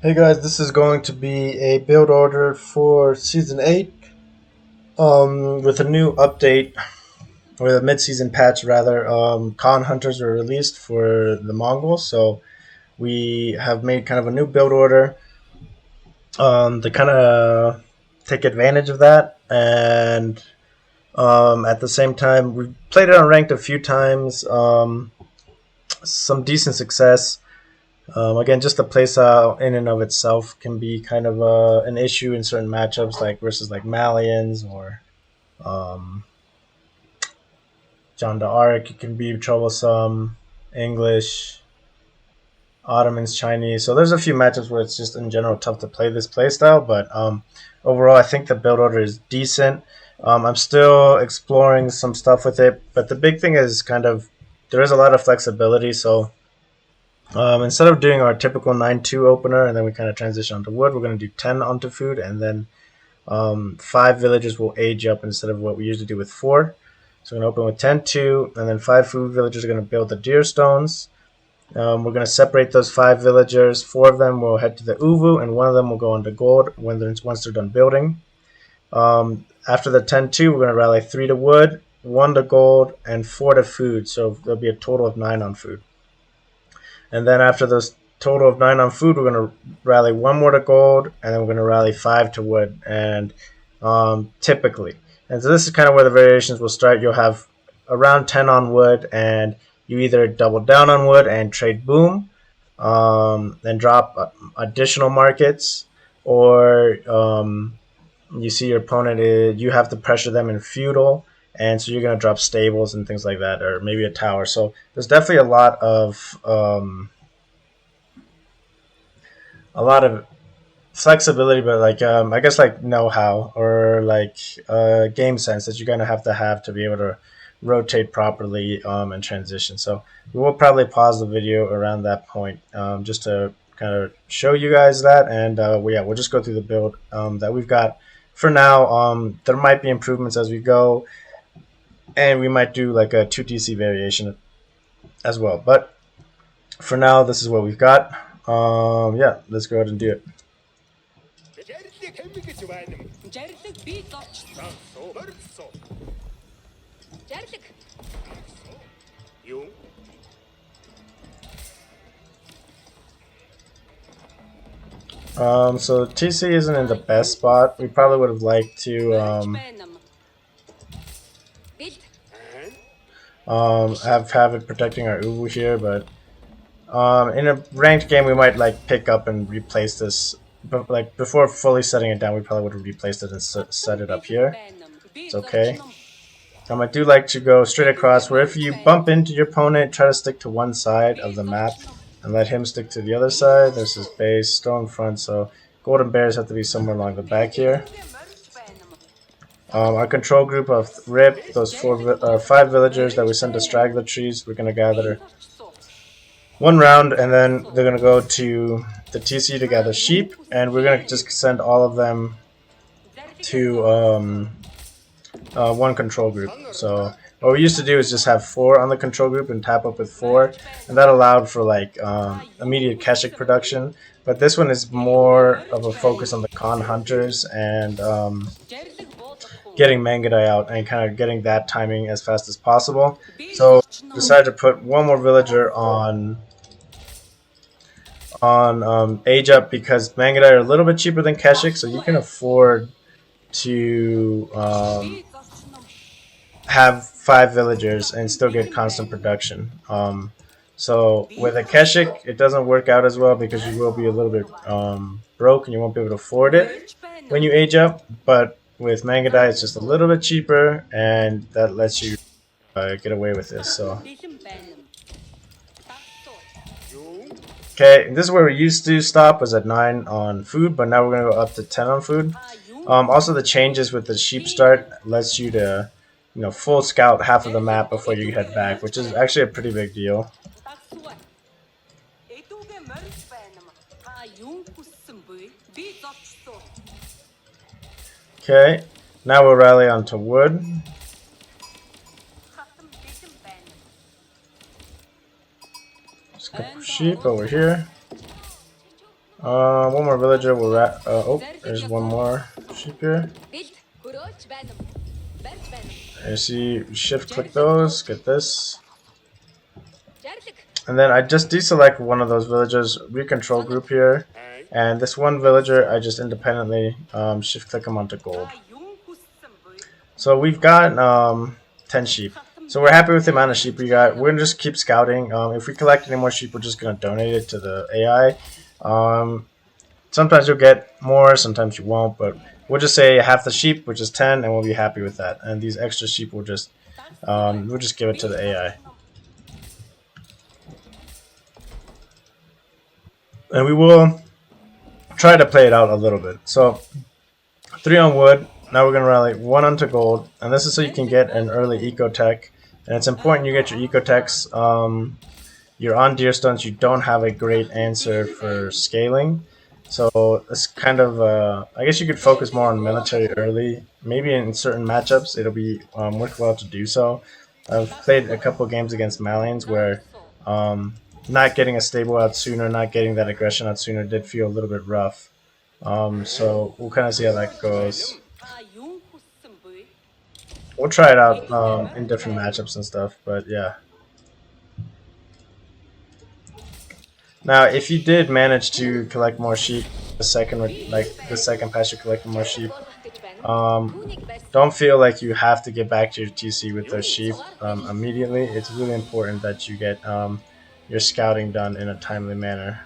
Hey guys, this is going to be a build order for Season 8 with a new update, or a mid-season patch rather. Khan Hunters were released for the Mongols, so we have made kind of a new build order to kind of take advantage of that. And at the same time, we've played it on ranked a few times, some decent success. Again, just the playstyle in and of itself can be kind of an issue in certain matchups, like versus like Malians or um, John d'Arc. It can be troublesome. English, Ottomans, Chinese. So there's a few matchups where it's just in general tough to play this playstyle, but overall, I think the build order is decent. I'm still exploring some stuff with it, but the big thing is kind of there is a lot of flexibility. So instead of doing our typical 9-2 opener and then we kind of transition onto wood, we're going to do 10 onto food, and then 5 villagers will age up instead of what we usually do with 4. So we're going to open with 10-2, and then 5 food villagers are going to build the deer stones. We're going to separate those 5 villagers. 4 of them will head to the Uvu, and 1 of them will go into gold once they're done building. After the 10-2, we're going to rally 3 to wood, 1 to gold, and 4 to food. So there'll be a total of 9 on food. And then after those total of 9 on food, we're going to rally 1 more to gold, and then we're going to rally 5 to wood. And typically, and so this is kind of where the variations will start. You'll have around 10 on wood, and you either double down on wood and trade boom, and drop additional markets, or you see your opponent you have to pressure them in feudal, and so you're going to drop stables and things like that, or maybe a tower. So there's definitely a lot of flexibility, but like I guess like know-how or like game sense that you're going to have to be able to rotate properly and transition. So we will probably pause the video around that point, just to kind of show you guys that, and we'll just go through the build that we've got for now. There might be improvements as we go, and we might do like a 2TC variation as well. But for now, this is what we've got. Let's go ahead and do it. So TC isn't in the best spot. We probably would have liked to have it protecting our Uvu here, but in a ranked game we might like pick up and replace this. But like before fully setting it down, we probably would have replaced it and set it up here. It's okay. I do like to go straight across, where if you bump into your opponent, try to stick to one side of the map and let him stick to the other side. There's his base, stone front, so golden bears have to be somewhere along the back here. Our control group of RIP, those 5 villagers that we sent to straggler trees, we're going to gather 1 round, and then they're going to go to the TC to gather sheep, and we're going to just send all of them to 1 control group. So what we used to do is just have 4 on the control group and tap up with 4, and that allowed for like immediate Keshik production. But this one is more of a focus on the Khan hunters and getting Mangudai out and kind of getting that timing as fast as possible. So decided to put 1 more villager on age up, because Mangudai are a little bit cheaper than Keshik, so you can afford to have 5 villagers and still get constant production. So with a Keshik, it doesn't work out as well because you will be a little bit broke and you won't be able to afford it when you age up. But with Mangudai, it's just a little bit cheaper, and that lets you get away with this. So okay, this is where we used to stop, was at 9 on food, but now we're going to go up to 10 on food. Also, the changes with the sheep start lets you to full scout half of the map before you head back, which is actually a pretty big deal. Okay, now we'll rally onto wood. Just a couple sheep over here. One more villager will oh, there's one more sheep here. You see, shift click those, get this. And then I just deselect one of those villagers, recontrol group here. And this one villager, I just independently shift click them onto gold. So we've got 10 sheep. So we're happy with the amount of sheep we got. We're going to just keep scouting. If we collect any more sheep, we're just going to donate it to the AI. Sometimes you'll get more, sometimes you won't, but we'll just say half the sheep, which is 10, and we'll be happy with that. And these extra sheep we'll just give it to the AI. And we will try to play it out a little bit. So 3 on wood. Now we're going to rally 1 onto gold, and this is so you can get an early eco tech. And it's important you get your eco techs. You're on deer stones, you don't have a great answer for scaling. So it's kind of, I guess you could focus more on military early. Maybe in certain matchups it'll be worthwhile to do so. I've played a couple games against Malians where not getting a stable out sooner, not getting that aggression out sooner did feel a little bit rough. So we'll kind of see how that goes. We'll try it out in different matchups and stuff, but yeah. Now, if you did manage to collect more sheep, the second pass you're collecting more sheep, don't feel like you have to get back to your TC with those sheep immediately. It's really important that you get your scouting done in a timely manner.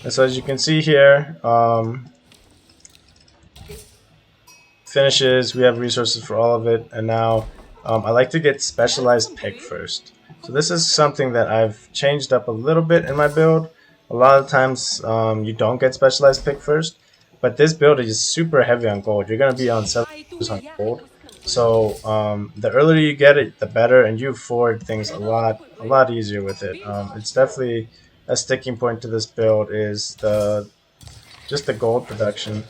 And so as you can see here, finishes, we have resources for all of it, and now I like to get specialized pick first. So this is something that I've changed up a little bit in my build. A lot of times you don't get specialized pick first, but this build is super heavy on gold. You're going to be on 7 on gold. So the earlier you get it, the better, and you afford things a lot easier with it. It's definitely a sticking point to this build is just the gold production.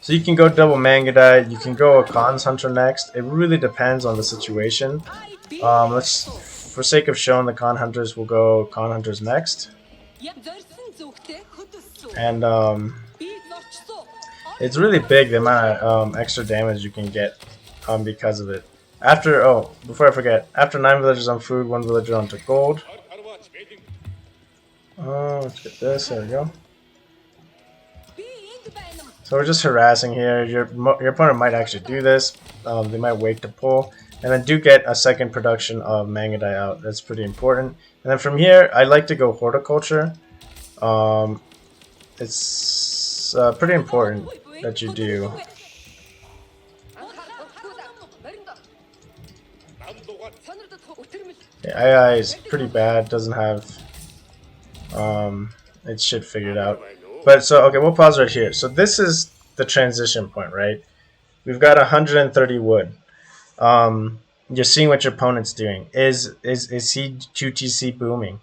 So you can go double Mangudai, you can go a Khan's Hunter next. It really depends on the situation. For sake of showing the Khan Hunters, we'll go Khan Hunters next. And it's really big the amount of extra damage you can get because of it. Before I forget, after 9 villagers on food, 1 villager onto gold. Let's get this, there we go. So we're just harassing here. Your opponent might actually do this. They might wait to pull. And then do get a second production of Mangudai out. That's pretty important. And then from here, I like to go horticulture. It's pretty important that you do. The AI is pretty bad. Doesn't have its shit figured out. But so, okay, we'll pause right here. So this is the transition point, right? We've got 130 wood. You're seeing what your opponent's doing. Is he QTC booming?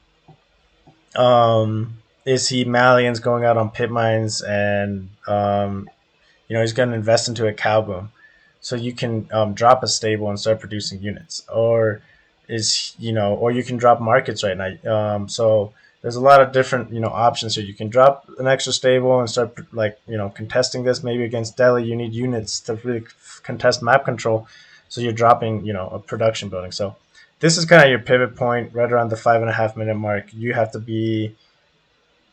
Is he Malians going out on pit mines and he's going to invest into a cow boom, so you can drop a stable and start producing units, or or you can drop markets right now. So there's a lot of different options here. You can drop an extra stable and start contesting this. Maybe against Delhi, you need units to really contest map control. So you're dropping a production building. So this is kind of your pivot point right around the 5.5 minute mark. You have to be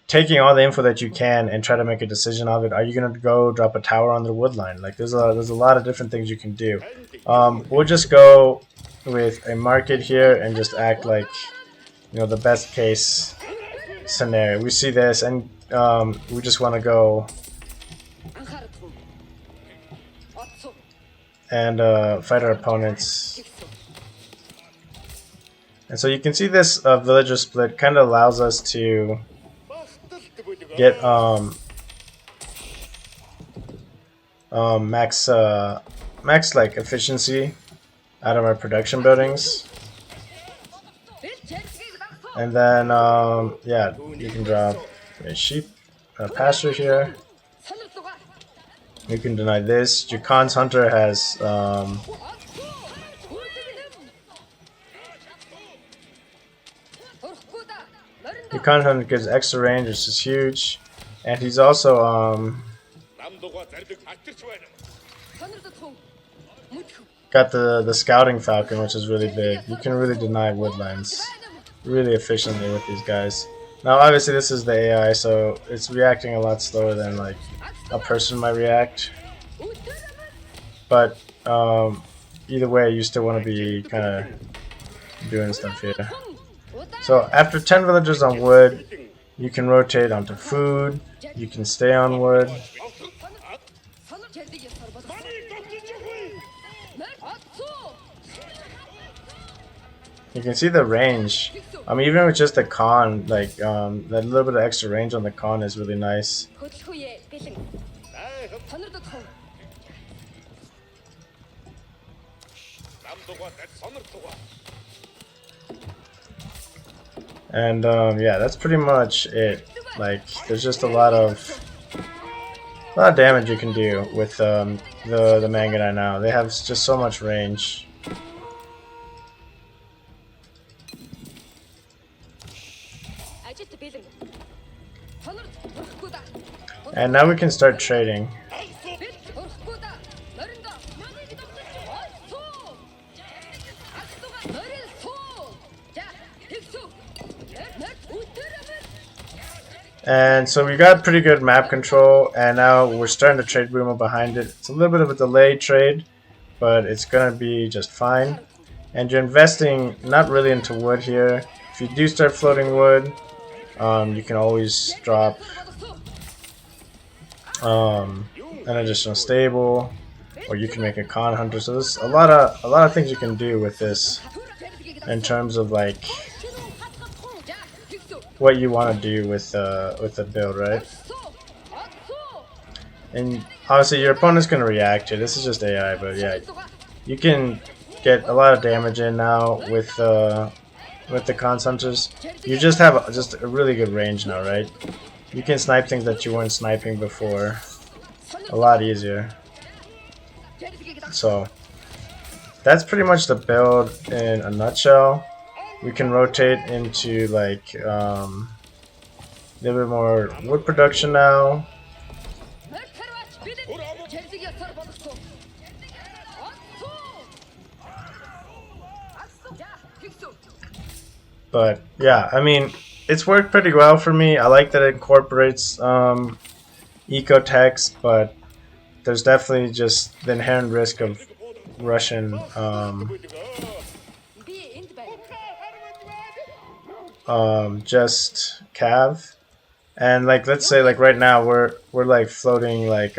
taking all the info that you can and try to make a decision of it. Are you going to go drop a tower on the wood line? Like there's a lot of different things you can do. We'll just go with a market here and just act like the best case scenario. We see this and we just want to go and fight our opponents. And so you can see this villager split kind of allows us to get max like efficiency out of our production buildings. And then yeah, you can drop a sheep pasture here. You can deny this. Your Khan's Hunter has Your Con Hunter gives extra range, which is huge. And he's also got the Scouting Falcon, which is really big. You can really deny woodlands really efficiently with these guys. Now, obviously, this is the AI, so it's reacting a lot slower than like a person might react. But either way, you still want to be kind of doing stuff here. So after 10 villagers on wood, you can rotate onto food. You can stay on wood. You can see the range. Even with just the con, like that little bit of extra range on the con is really nice. And yeah, that's pretty much it. Like, there's just a lot of damage you can do with the Mangudai now. They have just so much range. And now we can start trading. And so we got pretty good map control, and now we're starting to trade Boomer behind it. It's a little bit of a delayed trade, but it's gonna be just fine. And you're investing not really into wood here. If you do start floating wood, you can always drop an additional stable, or you can make a Con Hunter. So there's a lot of things you can do with this in terms of like what you want to do with the build, right? And obviously your opponent's going to react to it. This is just AI, but yeah, you can get a lot of damage in now with the Con Hunters. You just have a really good range now, right? You can snipe things that you weren't sniping before a lot easier. So that's pretty much the build in a nutshell. We can rotate into like a little bit more wood production now. But yeah, it's worked pretty well for me. I like that it incorporates eco text, but there's definitely just the inherent risk of Russian just cav. And like, let's say like right now we're like floating like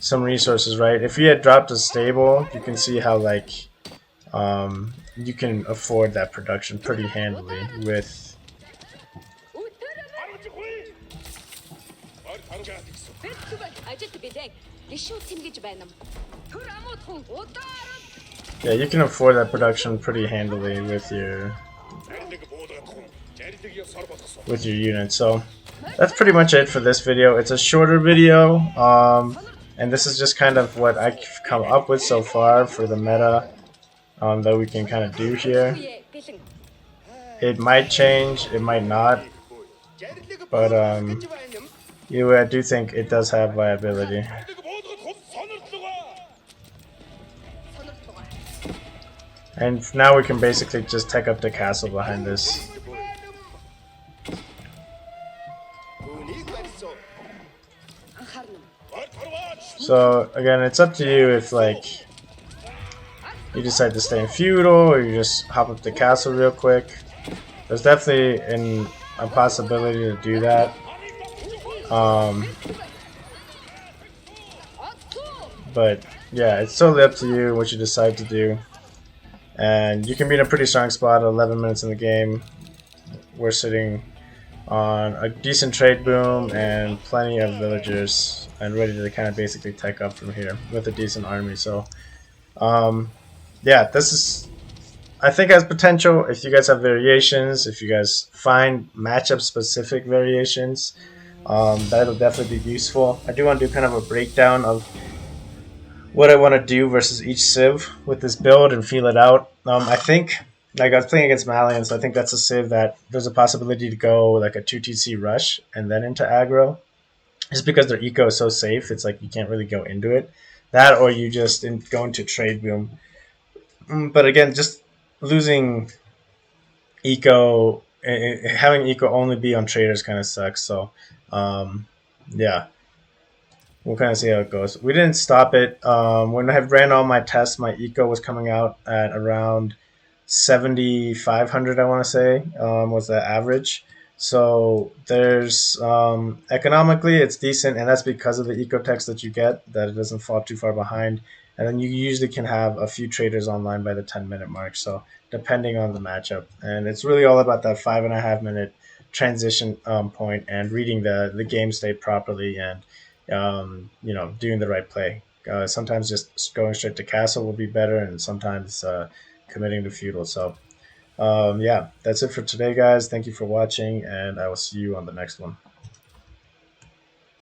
some resources, right? If we had dropped a stable, you can see how like you can afford that production pretty handily with yeah, you can afford that production pretty handily with your unit. So that's pretty much it for this video. It's a shorter video, and this is just kind of what I've come up with so far for the meta that we can kind of do here. It might change, it might not, but either way, I do think it does have viability. And now we can basically just take up the castle behind this. So again, it's up to you if like you decide to stay in Feudal or you just hop up the castle real quick. There's definitely a possibility to do that. But yeah, it's totally up to you what you decide to do. And you can be in a pretty strong spot at 11 minutes in the game. We're sitting on a decent trade boom and plenty of villagers and ready to kind of basically tech up from here with a decent army. So yeah, this is, I think, has potential. If you guys have variations, if you guys find matchup specific variations, that'll definitely be useful. I do want to do kind of a breakdown of what I want to do versus each civ with this build and feel it out. I think like I was playing against Malian, so I think that's a civ that there's a possibility to go like a 2 TC rush and then into aggro. Just because their eco is so safe, it's like you can't really go into it. That or you just go into trade boom. But again, just losing eco, having eco only be on traders kind of sucks. So, um, yeah, we'll kind of see how it goes. We didn't stop it. When I have ran all my tests, my eco was coming out at around 7,500. I want to say was the average. So there's economically it's decent, and that's because of the eco text that you get that it doesn't fall too far behind. And then you usually can have a few traders online by the 10-minute mark. So depending on the matchup, and it's really all about that 5.5 minute transition point and reading the game state properly and doing the right play. Sometimes just going straight to castle will be better, and sometimes committing to feudal. So, yeah, that's it for today, guys. Thank you for watching, and I will see you on the next one.